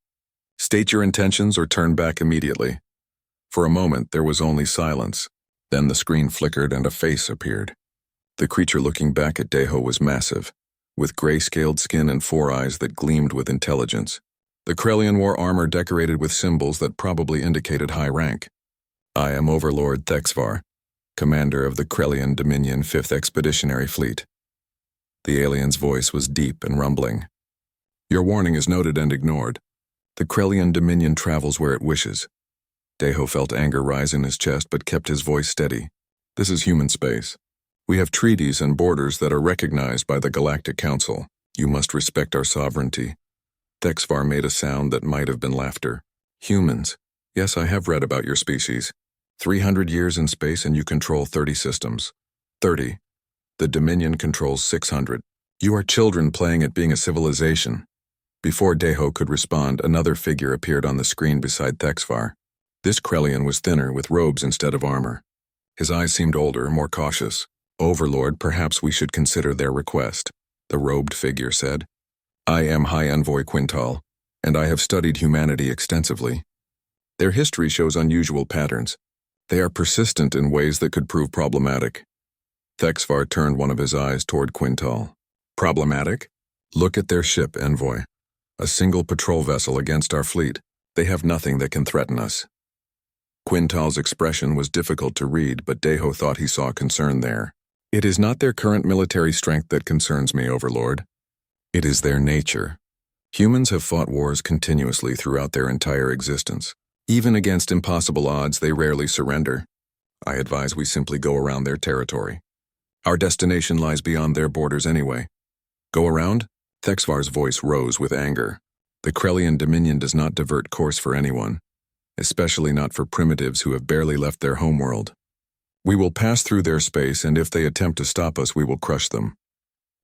Speaker 1: State your intentions or turn back immediately." For a moment, there was only silence. Then the screen flickered and a face appeared. The creature looking back at Deho was massive, with gray-scaled skin and 4 eyes that gleamed with intelligence. The Krellian wore armor decorated with symbols that probably indicated high rank. "I am Overlord Thexvar, commander of the Krellian Dominion 5th Expeditionary Fleet." The alien's voice was deep and rumbling. "Your warning is noted and ignored. The Krellian Dominion travels where it wishes." Deho felt anger rise in his chest but kept his voice steady. "This is human space. We have treaties and borders that are recognized by the Galactic Council. You must respect our sovereignty." Thexvar made a sound that might have been laughter. "Humans. Yes, I have read about your species. 300 years in space and you control 30 systems. 30. The Dominion controls 600. You are children playing at being a civilization." Before Deho could respond, another figure appeared on the screen beside Thexvar. This Krellian was thinner, with robes instead of armor. His eyes seemed older, more cautious. "Overlord, perhaps we should consider their request," the robed figure said. "I am High Envoy Quintal, and I have studied humanity extensively. Their history shows unusual patterns. They are persistent in ways that could prove problematic." Thexvar turned one of his eyes toward Quintal. "Problematic? Look at their ship, Envoy. A single patrol vessel against our fleet. They have nothing that can threaten us." Quintal's expression was difficult to read, but Deho thought he saw concern there. "It is not their current military strength that concerns me, Overlord. It is their nature. Humans have fought wars continuously throughout their entire existence. Even against impossible odds, they rarely surrender. I advise we simply go around their territory. Our destination lies beyond their borders anyway." "Go around?" Thexvar's voice rose with anger. "The Krellian Dominion does not divert course for anyone, especially not for primitives who have barely left their homeworld. We will pass through their space, and if they attempt to stop us, we will crush them."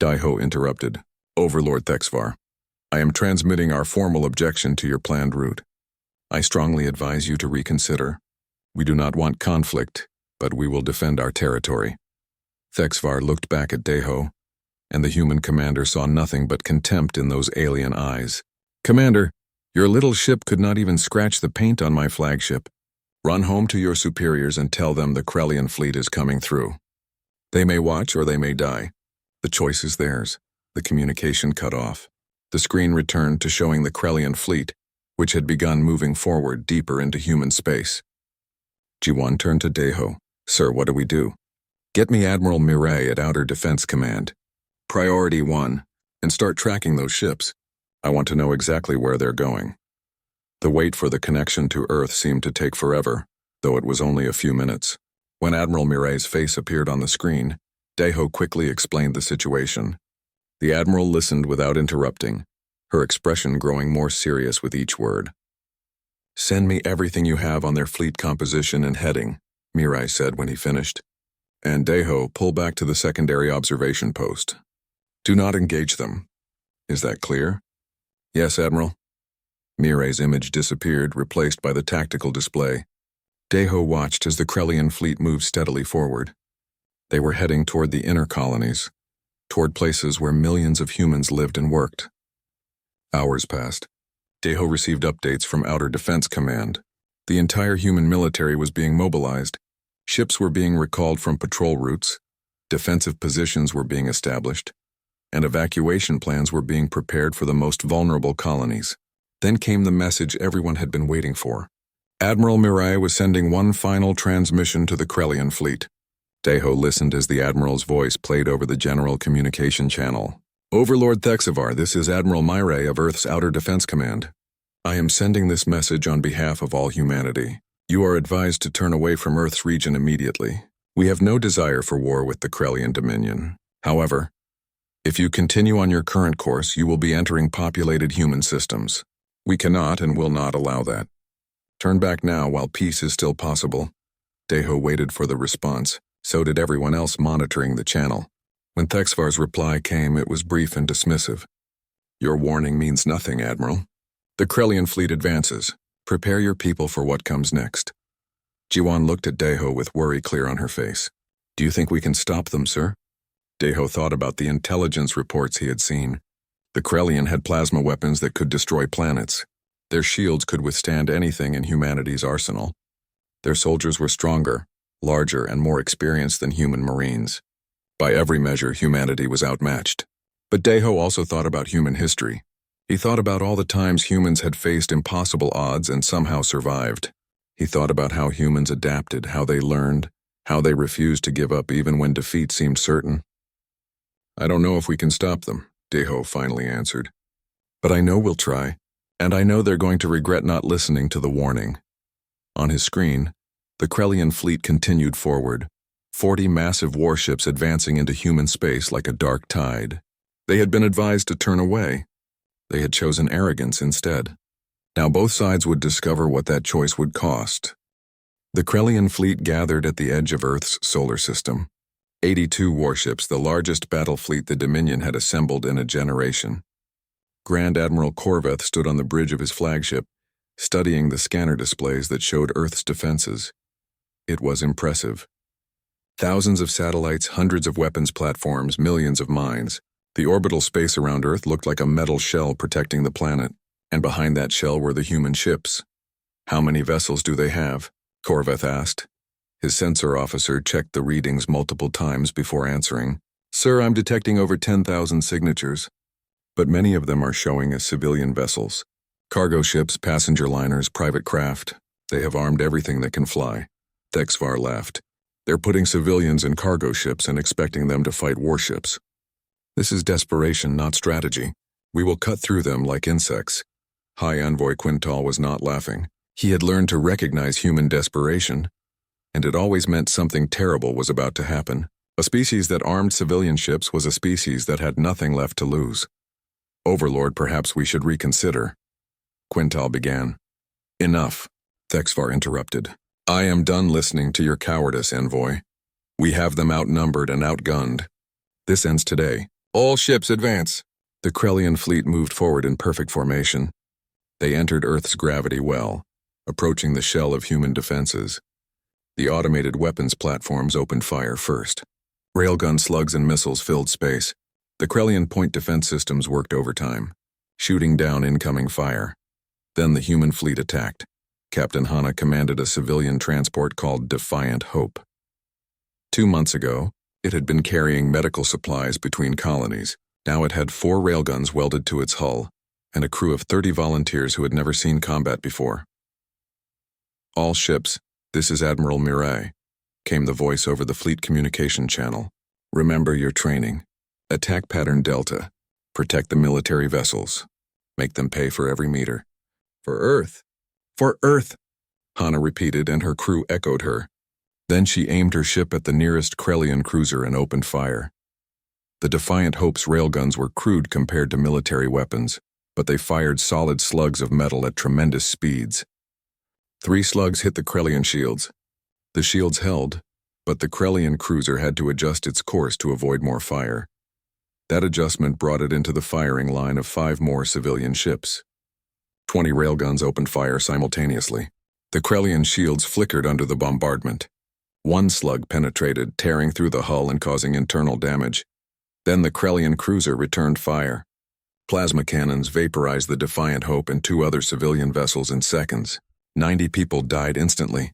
Speaker 1: Deho interrupted. "Overlord Thexvar, I am transmitting our formal objection to your planned route. I strongly advise you to reconsider. We do not want conflict, but we will defend our territory." Thexvar looked back at Deho, and the human commander saw nothing but contempt in those alien eyes. "Commander, your little ship could not even scratch the paint on my flagship. Run home to your superiors and tell them the Krellian fleet is coming through. They may watch or they may die. The choice is theirs." The communication cut off. The screen returned to showing the Krellian fleet, which had begun moving forward deeper into human space. Jiwan turned to Deho. "Sir, what do we do?" "Get me Admiral Mireille at Outer Defense Command. Priority 1, and start tracking those ships. I want to know exactly where they're going." The wait for the connection to Earth seemed to take forever, though it was only a few minutes. When Admiral Mireille's face appeared on the screen, Deho quickly explained the situation. The Admiral listened without interrupting, her expression growing more serious with each word. "Send me everything you have on their fleet composition and heading," Mireille said when he finished. "And Deho, pull back to the secondary observation post. Do not engage them. Is that clear?" "Yes, Admiral." Mireille's image disappeared, replaced by the tactical display. Deho watched as the Krellian fleet moved steadily forward. They were heading toward the inner colonies, toward places where millions of humans lived and worked. Hours passed. Deho received updates from Outer Defense Command. The entire human military was being mobilized. Ships were being recalled from patrol routes, defensive positions were being established, and evacuation plans were being prepared for the most vulnerable colonies. Then came the message everyone had been waiting for. Admiral Mireille was sending one final transmission to the Krellian fleet. Deho listened as the Admiral's voice played over the general communication channel. Overlord Thexivar, this is Admiral Myre of Earth's Outer Defense Command. I am sending this message on behalf of all humanity. You are advised to turn away from Earth's region immediately. We have no desire for war with the Krellian Dominion. However, if you continue on your current course, you will be entering populated human systems. We cannot and will not allow that. Turn back now while peace is still possible. Deho waited for the response. So did everyone else monitoring the channel. When Thexivar's reply came, it was brief and dismissive. Your warning means nothing, Admiral. The Krellian fleet advances. Prepare your people for what comes next. Jiwan looked at Deho with worry clear on her face. Do you think we can stop them, sir? Deho thought about the intelligence reports he had seen. The Krellian had plasma weapons that could destroy planets. Their shields could withstand anything in humanity's arsenal. Their soldiers were stronger, larger, and more experienced than human Marines. By every measure, humanity was outmatched. But Deho also thought about human history. He thought about all the times humans had faced impossible odds and somehow survived. He thought about how humans adapted, how they learned, how they refused to give up even when defeat seemed certain. I don't know if we can stop them, Deho finally answered. But I know we'll try, and I know they're going to regret not listening to the warning. On his screen, the Krellian fleet continued forward, 40 massive warships advancing into human space like a dark tide. They had been advised to turn away. They had chosen arrogance instead. Now both sides would discover what that choice would cost. The Krellian fleet gathered at the edge of Earth's solar system. 82 warships, the largest battle fleet the Dominion had assembled in a generation. Grand Admiral Korveth stood on the bridge of his flagship, studying the scanner displays that showed Earth's defenses. It was impressive. Thousands of satellites, hundreds of weapons platforms, millions of mines. The orbital space around Earth looked like a metal shell protecting the planet, and behind that shell were the human ships. How many vessels do they have? Korveth asked. His sensor officer checked the readings multiple times before answering. Sir, I'm detecting over 10,000 signatures, but many of them are showing as civilian vessels. Cargo ships, passenger liners, private craft. They have armed everything that can fly. Thexivar laughed. They're putting civilians in cargo ships and expecting them to fight warships. This is desperation, not strategy. We will cut through them like insects. High Envoy Quintal was not laughing. He had learned to recognize human desperation, and it always meant something terrible was about to happen. A species that armed civilian ships was a species that had nothing left to lose. Overlord, perhaps we should reconsider. Quintal began. Enough, Thexivar interrupted. I am done listening to your cowardice, Envoy. We have them outnumbered and outgunned. This ends today. All ships advance. The Krellian fleet moved forward in perfect formation. They entered Earth's gravity well, approaching the shell of human defenses. The automated weapons platforms opened fire first. Railgun slugs and missiles filled space. The Krellian point defense systems worked overtime, shooting down incoming fire. Then the human fleet attacked. Captain Hanna commanded a civilian transport called Defiant Hope. 2 months ago, it had been carrying medical supplies between colonies. Now it had 4 railguns welded to its hull, and a crew of 30 volunteers who had never seen combat before. All ships, this is Admiral Myre, came the voice over the fleet communication channel. Remember your training. Attack pattern Delta. Protect the military vessels. Make them pay for every meter. For Earth. For Earth, Hanna repeated, and her crew echoed her. Then she aimed her ship at the nearest Krellian cruiser and opened fire. The Defiant Hope's railguns were crude compared to military weapons, but they fired solid slugs of metal at tremendous speeds. 3 slugs hit the Krellian shields. The shields held, but the Krellian cruiser had to adjust its course to avoid more fire. That adjustment brought it into the firing line of 5 more civilian ships. 20 railguns opened fire simultaneously. The Krellian shields flickered under the bombardment. 1 slug penetrated, tearing through the hull and causing internal damage. Then the Krellian cruiser returned fire. Plasma cannons vaporized the Defiant Hope and 2 other civilian vessels in seconds. 90 people died instantly.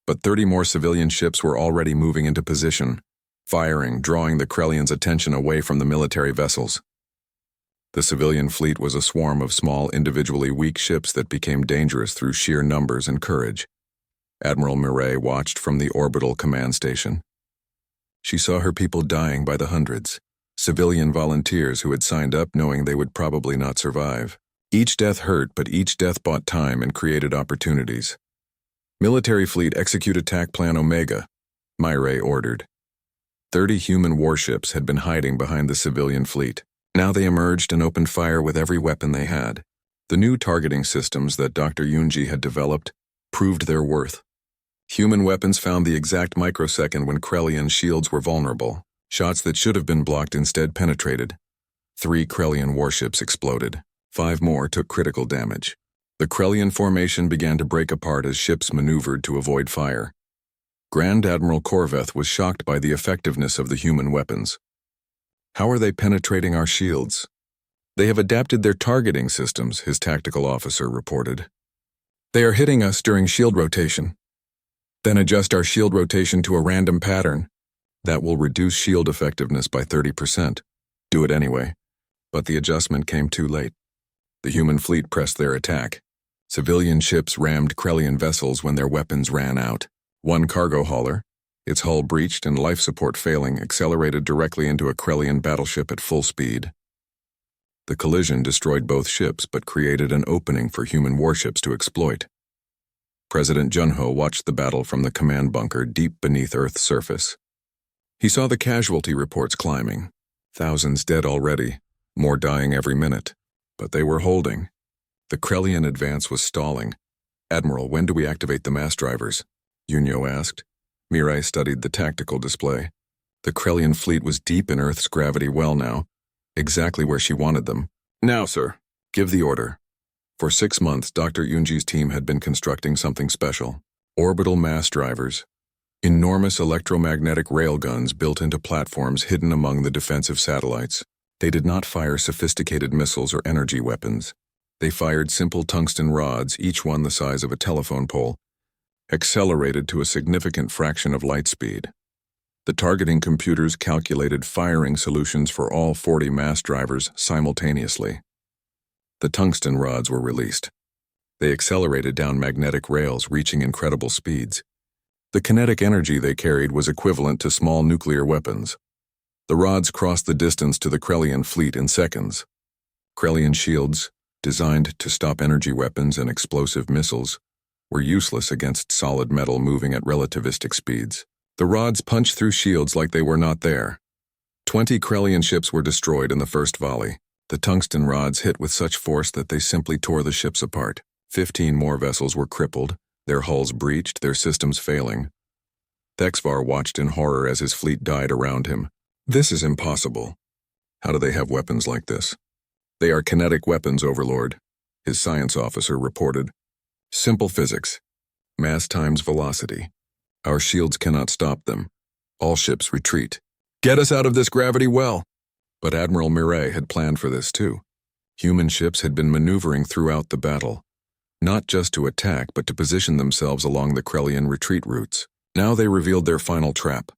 Speaker 1: But 30 more civilian ships were already moving into position, firing, drawing the Krellians' attention away from the military vessels. The civilian fleet was a swarm of small, individually weak ships that became dangerous through sheer numbers and courage. Admiral Myre watched from the orbital command station. She saw her people dying by the hundreds, civilian volunteers who had signed up knowing they would probably not survive. Each death hurt, but each death bought time and created opportunities. Military fleet, execute attack plan Omega, Myray ordered. 30 human warships had been hiding behind the civilian fleet. Now they emerged and opened fire with every weapon they had. The new targeting systems that Dr. Yunji had developed proved their worth. Human weapons found the exact microsecond when Krellian shields were vulnerable. Shots that should have been blocked instead penetrated. 3 Krellian warships exploded. 5 more took critical damage. The Krellian formation began to break apart as ships maneuvered to avoid fire. Grand Admiral Korveth was shocked by the effectiveness of the human weapons. How are they penetrating our shields? They have adapted their targeting systems, his tactical officer reported. They are hitting us during shield rotation. Then adjust our shield rotation to a random pattern. That will reduce shield effectiveness by 30%. Do it anyway. But the adjustment came too late. The human fleet pressed their attack. Civilian ships rammed Krellian vessels when their weapons ran out. One cargo hauler, its hull breached and life support failing, accelerated directly into a Krellian battleship at full speed. The collision destroyed both ships but created an opening for human warships to exploit. President Junho watched the battle from the command bunker deep beneath Earth's surface. He saw the casualty reports climbing. Thousands dead already, more dying every minute. But they were holding. The Krellian advance was stalling. Admiral, when do we activate the mass drivers? Yunyo asked. Mirai studied the tactical display. The Krellian fleet was deep in Earth's gravity well now, exactly where she wanted them. Now, sir, give the order. For 6 months, Dr. Yunji's team had been constructing something special. Orbital mass drivers. Enormous electromagnetic railguns built into platforms hidden among the defensive satellites. They did not fire sophisticated missiles or energy weapons. They fired simple tungsten rods, each one the size of a telephone pole, accelerated to a significant fraction of light speed. The targeting computers calculated firing solutions for all 40 mass drivers simultaneously. The tungsten rods were released. They accelerated down magnetic rails, reaching incredible speeds. The kinetic energy they carried was equivalent to small nuclear weapons. The rods crossed the distance to the Krellian fleet in seconds. Krellian shields, designed to stop energy weapons and explosive missiles, were useless against solid metal moving at relativistic speeds. The rods punched through shields like they were not there. 20 Krellian ships were destroyed in the first volley. The tungsten rods hit with such force that they simply tore the ships apart. 15 more vessels were crippled, their hulls breached, their systems failing. Thexvar watched in horror as his fleet died around him. This is impossible. How do they have weapons like this? They are kinetic weapons, Overlord, his science officer reported. Simple physics. Mass times velocity. Our shields cannot stop them. All ships retreat. Get us out of this gravity well! But Admiral Mirai had planned for this too. Human ships had been maneuvering throughout the battle, not just to attack but to position themselves along the Krellian retreat routes. Now they revealed their final trap.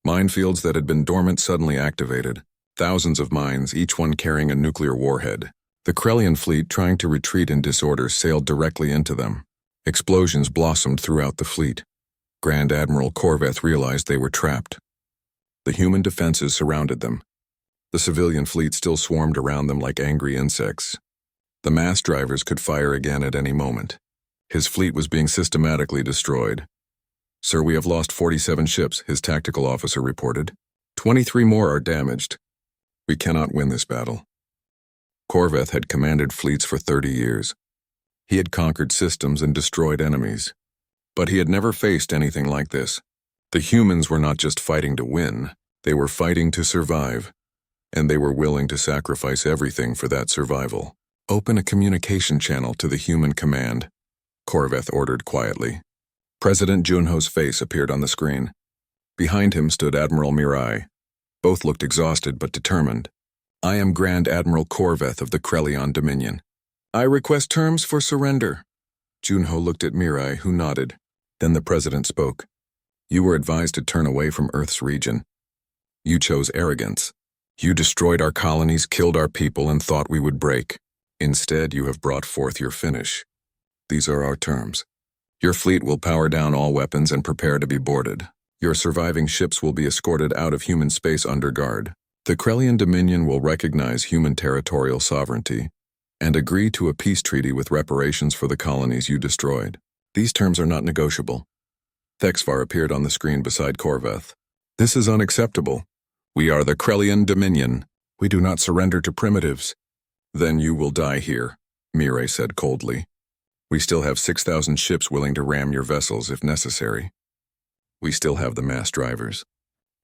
Speaker 1: Minefields that had been dormant suddenly activated. Thousands of mines, each one carrying a nuclear warhead. The Krellian fleet, trying to retreat in disorder, sailed directly into them. Explosions blossomed throughout the fleet. Grand Admiral Korveth realized they were trapped. The human defenses surrounded them. The civilian fleet still swarmed around them like angry insects. The mass drivers could fire again at any moment. His fleet was being systematically destroyed. Sir, we have lost 47 ships, his tactical officer reported. 23 more are damaged. We cannot win this battle. Korveth had commanded fleets for 30 years. He had conquered systems and destroyed enemies. But he had never faced anything like this. The humans were not just fighting to win, they were fighting to survive. And they were willing to sacrifice everything for that survival. Open a communication channel to the human command, Korveth ordered quietly. President Junho's face appeared on the screen. Behind him stood Admiral Mirai. Both looked exhausted but determined. I am Grand Admiral Korveth of the Krellion Dominion. I request terms for surrender. Junho looked at Mirai, who nodded. Then the president spoke. You were advised to turn away from Earth's region. You chose arrogance. You destroyed our colonies, killed our people, and thought we would break. Instead, you have brought forth your finish. These are our terms. Your fleet will power down all weapons and prepare to be boarded. Your surviving ships will be escorted out of human space under guard. The Krellian Dominion will recognize human territorial sovereignty and agree to a peace treaty with reparations for the colonies you destroyed. These terms are not negotiable. Thexvar appeared on the screen beside Corveth. This is unacceptable. We are the Krellian Dominion. We do not surrender to primitives. Then you will die here, Mireille said coldly. We still have 6,000 ships willing to ram your vessels if necessary. We still have the mass drivers.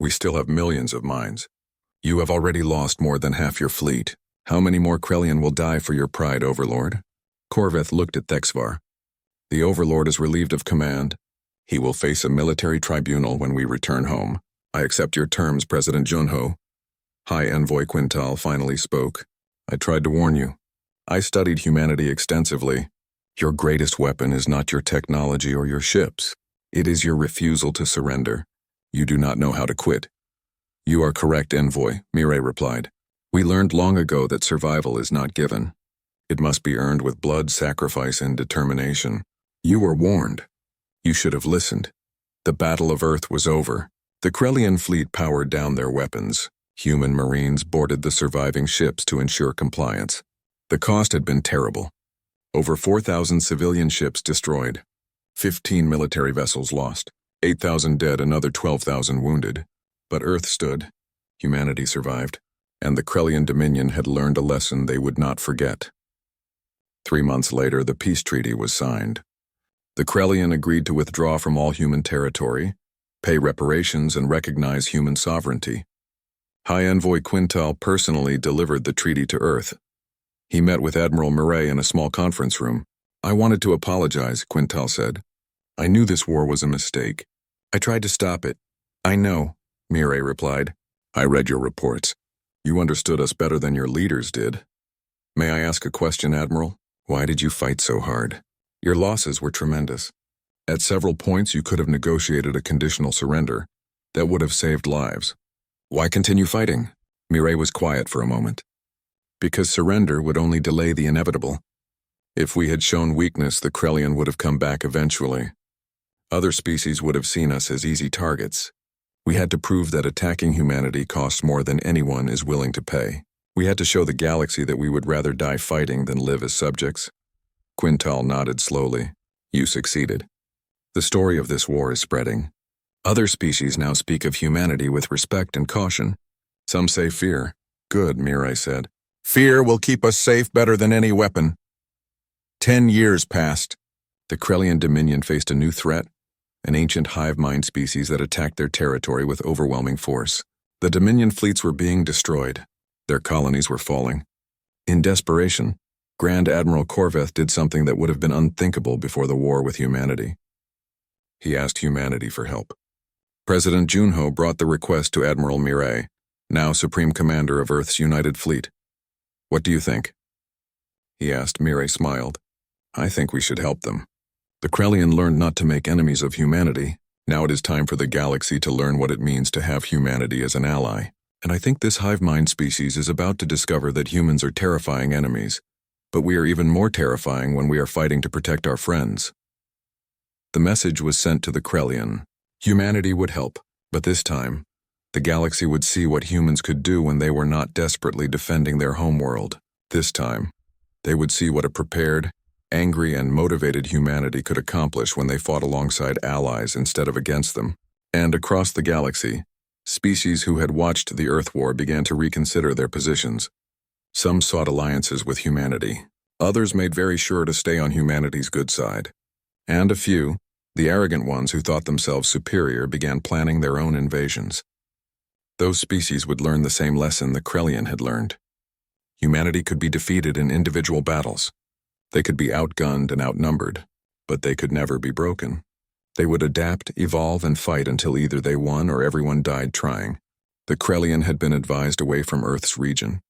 Speaker 1: We still have millions of mines. You have already lost more than half your fleet. How many more Krellian will die for your pride, Overlord? Corveth looked at Thexvar. The Overlord is relieved of command. He will face a military tribunal when we return home. I accept your terms, President Junho. High Envoy Quintal finally spoke. I tried to warn you. I studied humanity extensively. Your greatest weapon is not your technology or your ships. It is your refusal to surrender. You do not know how to quit. You are correct, Envoy, Mireille replied. We learned long ago that survival is not given. It must be earned with blood, sacrifice, and determination. You were warned. You should have listened. The Battle of Earth was over. The Krellian fleet powered down their weapons. Human Marines boarded the surviving ships to ensure compliance. The cost had been terrible. Over 4,000 civilian ships destroyed. 15 military vessels lost. 8,000 dead, another 12,000 wounded. But Earth stood. Humanity survived. And the Krellian Dominion had learned a lesson they would not forget. 3 months later, the peace treaty was signed. The Krellian agreed to withdraw from all human territory, pay reparations, and recognize human sovereignty. High Envoy Quintal personally delivered the treaty to Earth. He met with Admiral Mireille in a small conference room. I wanted to apologize, Quintal said. I knew this war was a mistake. I tried to stop it. I know, Mireille replied. I read your reports. You understood us better than your leaders did. May I ask a question, Admiral? Why did you fight so hard? Your losses were tremendous. At several points you could have negotiated a conditional surrender that would have saved lives. Why continue fighting? Mireille was quiet for a moment. Because surrender would only delay the inevitable. If we had shown weakness, the Krellian would have come back eventually. Other species would have seen us as easy targets. We had to prove that attacking humanity costs more than anyone is willing to pay. We had to show the galaxy that we would rather die fighting than live as subjects. Quintal nodded slowly. You succeeded. The story of this war is spreading. Other species now speak of humanity with respect and caution. Some say fear. Good, Mireille said. Fear will keep us safe better than any weapon. 10 years passed. The Krellian Dominion faced a new threat, an ancient hive mind species that attacked their territory with overwhelming force. The Dominion fleets were being destroyed. Their colonies were falling. In desperation, Grand Admiral Corveth did something that would have been unthinkable before the war with humanity. He asked humanity for help. President Junho brought the request to Admiral Mireille, now Supreme Commander of Earth's United Fleet. What do you think? He asked. Mireille smiled. I think we should help them. The Krellian learned not to make enemies of humanity. Now it is time for the galaxy to learn what it means to have humanity as an ally. And I think this hive mind species is about to discover that humans are terrifying enemies, but we are even more terrifying when we are fighting to protect our friends. The message was sent to the Krellian. Humanity would help, but this time, the galaxy would see what humans could do when they were not desperately defending their homeworld. This time, they would see what a prepared, angry, and motivated humanity could accomplish when they fought alongside allies instead of against them. And across the galaxy, species who had watched the Earth War began to reconsider their positions. Some sought alliances with humanity. Others made very sure to stay on humanity's good side. And a few, the arrogant ones who thought themselves superior, began planning their own invasions. Those species would learn the same lesson the Krellian had learned. Humanity could be defeated in individual battles. They could be outgunned and outnumbered, but they could never be broken. They would adapt, evolve, and fight until either they won or everyone died trying. The Krellian had been advised away from Earth's region.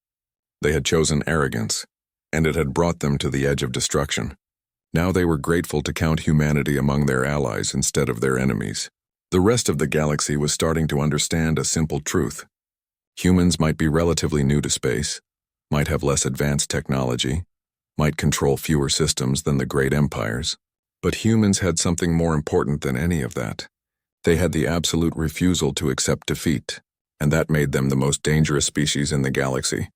Speaker 1: They had chosen arrogance, and it had brought them to the edge of destruction. Now they were grateful to count humanity among their allies instead of their enemies. The rest of the galaxy was starting to understand a simple truth. Humans might be relatively new to space, might have less advanced technology, might control fewer systems than the great empires, but humans had something more important than any of that. They had the absolute refusal to accept defeat. and that made them the most dangerous species in the galaxy.